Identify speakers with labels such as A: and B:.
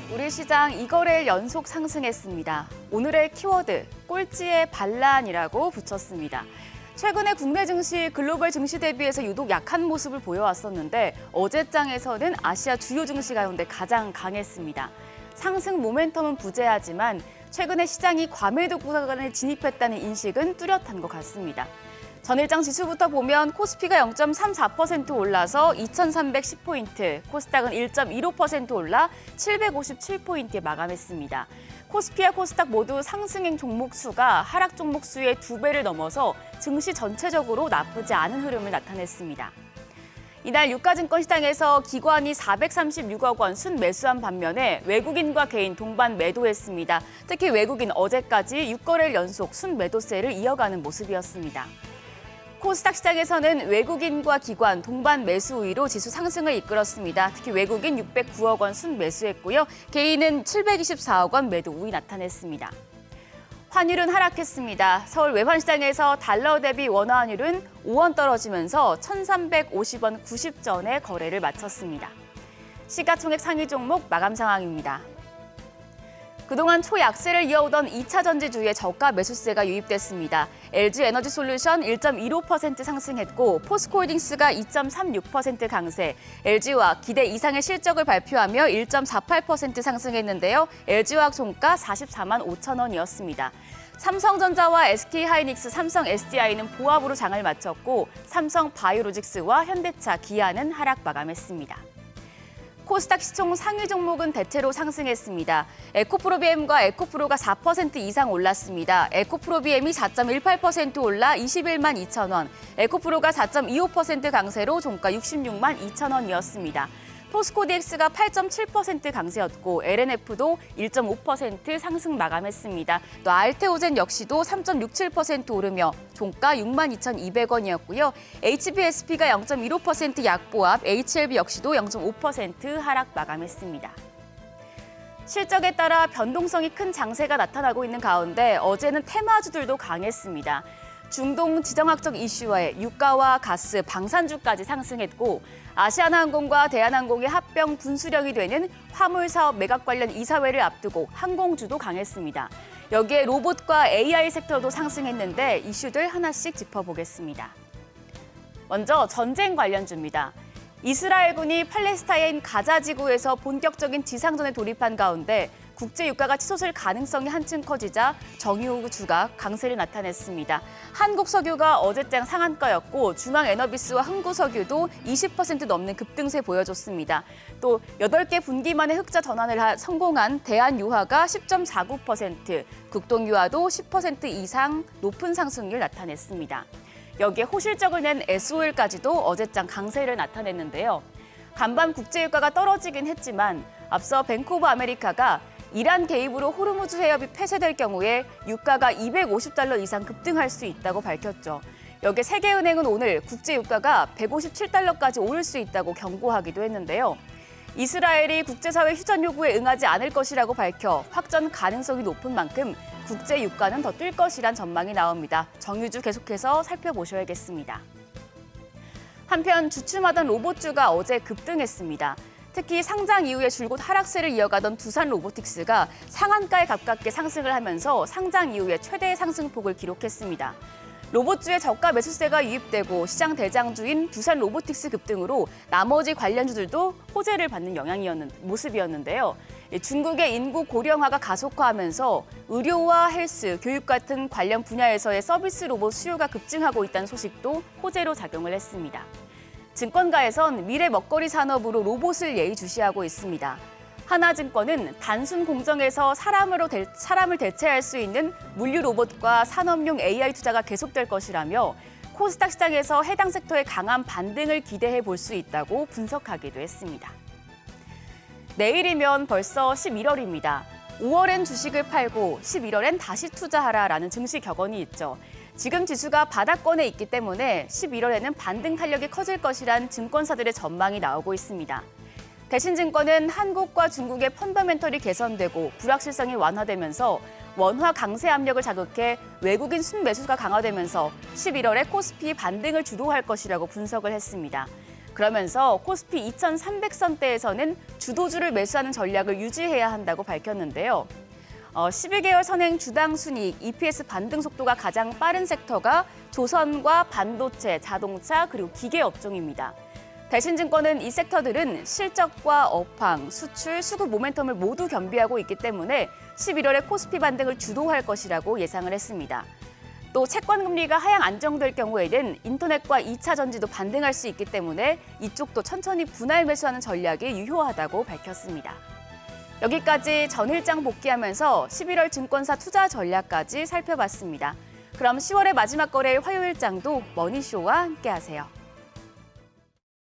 A: 우리 시장 2거래일 연속 상승했습니다. 오늘의 키워드, 꼴찌의 반란이라고 붙였습니다. 최근에 국내 증시, 글로벌 증시 대비해서 유독 약한 모습을 보여왔었는데 어제장에서는 아시아 주요 증시 가운데 가장 강했습니다. 상승 모멘텀은 부재하지만 최근에 시장이 과매도 구간에 진입했다는 인식은 뚜렷한 것 같습니다. 전일장 지수부터 보면 코스피가 0.34% 올라서 2,310포인트, 코스닥은 1.15% 올라 757포인트에 마감했습니다. 코스피와 코스닥 모두 상승행 종목 수가 하락 종목 수의 2배를 넘어서 증시 전체적으로 나쁘지 않은 흐름을 나타냈습니다. 이날 유가증권 시장에서 기관이 436억 원 순매수한 반면에 외국인과 개인 동반 매도했습니다. 특히 외국인 어제까지 6거래일 연속 순매도세를 이어가는 모습이었습니다. 코스닥 시장에서는 외국인과 기관 동반 매수 우위로 지수 상승을 이끌었습니다. 특히 외국인 609억 원 순매수했고요. 개인은 724억 원 매도 우위 나타냈습니다. 환율은 하락했습니다. 서울 외환시장에서 달러 대비 원화 환율은 5원 떨어지면서 1,350원 90전에 거래를 마쳤습니다. 시가총액 상위 종목 마감 상황입니다. 그동안 초약세를 이어오던 2차 전지주의 저가 매수세가 유입됐습니다. LG에너지솔루션 1.15% 상승했고 포스코홀딩스가 2.36% 강세, LG화학 기대 이상의 실적을 발표하며 1.48% 상승했는데요. LG화학 종가 44만 5천 원이었습니다. 삼성전자와 SK하이닉스, 삼성 SDI는 보합으로 장을 마쳤고 삼성바이오로직스와 현대차, 기아는 하락 마감했습니다. 코스닥 시총 상위 종목은 대체로 상승했습니다. 에코프로비엠과 에코프로가 4% 이상 올랐습니다. 에코프로비엠이 4.18% 올라 21만 2천 원, 에코프로가 4.25% 강세로 종가 66만 2천 원이었습니다. 포스코DX가 8.7% 강세였고 LNF도 1.5% 상승 마감했습니다. 또 알테오젠 역시도 3.67% 오르며 종가 62,200원이었고요. HBSP가 0.15% 약보합, HLB 역시도 0.5% 하락 마감했습니다. 실적에 따라 변동성이 큰 장세가 나타나고 있는 가운데 어제는 테마주들도 강했습니다. 중동 지정학적 이슈와의 유가와 가스, 방산주까지 상승했고 아시아나항공과 대한항공의 합병 분수령이 되는 화물사업 매각 관련 이사회를 앞두고 항공주도 강했습니다. 여기에 로봇과 AI 섹터도 상승했는데 이슈들 하나씩 짚어보겠습니다. 먼저 전쟁 관련주입니다. 이스라엘군이 팔레스타인 가자 지구에서 본격적인 지상전에 돌입한 가운데 국제 유가가 치솟을 가능성이 한층 커지자 정유주가 강세를 나타냈습니다. 한국석유가 어제장 상한가였고 중앙에너비스와 흥구석유도 20% 넘는 급등세 보여줬습니다. 또 8개 분기 만에 흑자 전환을 성공한 대한유화가 10.49%, 국동유화도 10% 이상 높은 상승률을 나타냈습니다. 여기에 호실적을 낸 S오일까지도 어제장 강세를 나타냈는데요. 간밤 국제유가가 떨어지긴 했지만 앞서 뱅크 오브 아메리카가 이란 개입으로 호르무즈 해협이 폐쇄될 경우에 유가가 $250 이상 급등할 수 있다고 밝혔죠. 여기에 세계은행은 오늘 국제유가가 $157까지 오를 수 있다고 경고하기도 했는데요. 이스라엘이 국제사회 휴전 요구에 응하지 않을 것이라고 밝혀 확전 가능성이 높은 만큼 국제유가는 더 뛸 것이란 전망이 나옵니다. 정유주 계속해서 살펴보셔야겠습니다. 한편 주춤하던 로봇주가 어제 급등했습니다. 특히 상장 이후에 줄곧 하락세를 이어가던 두산 로보틱스가 상한가에 가깝게 상승을 하면서 상장 이후에 최대의 상승폭을 기록했습니다. 로봇주의 저가 매수세가 유입되고 시장 대장주인 두산 로보틱스 급등으로 나머지 관련주들도 호재를 받는 모습이었는데요. 중국의 인구 고령화가 가속화하면서 의료와 헬스, 교육 같은 관련 분야에서의 서비스 로봇 수요가 급증하고 있다는 소식도 호재로 작용을 했습니다. 증권가에선 미래 먹거리 산업으로 로봇을 예의주시하고 있습니다. 하나증권은 단순 공정에서 사람을 대체할 수 있는 물류 로봇과 산업용 AI 투자가 계속될 것이라며 코스닥 시장에서 해당 섹터의 강한 반등을 기대해 볼 수 있다고 분석하기도 했습니다. 내일이면 벌써 11월입니다. 5월엔 주식을 팔고 11월엔 다시 투자하라라는 증시 격언이 있죠. 지금 지수가 바닥권에 있기 때문에 11월에는 반등 탄력이 커질 것이란 증권사들의 전망이 나오고 있습니다. 대신증권은 한국과 중국의 펀더멘털이 개선되고 불확실성이 완화되면서 원화 강세 압력을 자극해 외국인 순매수가 강화되면서 11월에 코스피 반등을 주도할 것이라고 분석을 했습니다. 그러면서 코스피 2300선대에서는 주도주를 매수하는 전략을 유지해야 한다고 밝혔는데요. 12개월 선행 주당 순이익, EPS 반등 속도가 가장 빠른 섹터가 조선과 반도체, 자동차, 그리고 기계 업종입니다. 대신증권은 이 섹터들은 실적과 업황, 수출, 수급 모멘텀을 모두 겸비하고 있기 때문에 11월에 코스피 반등을 주도할 것이라고 예상을 했습니다. 또 채권 금리가 하향 안정될 경우에는 인터넷과 2차 전지도 반등할 수 있기 때문에 이쪽도 천천히 분할 매수하는 전략이 유효하다고 밝혔습니다. 여기까지 전일장 복귀하면서 11월 증권사 투자 전략까지 살펴봤습니다. 그럼 10월의 마지막 거래일 화요일장도 머니쇼와 함께하세요.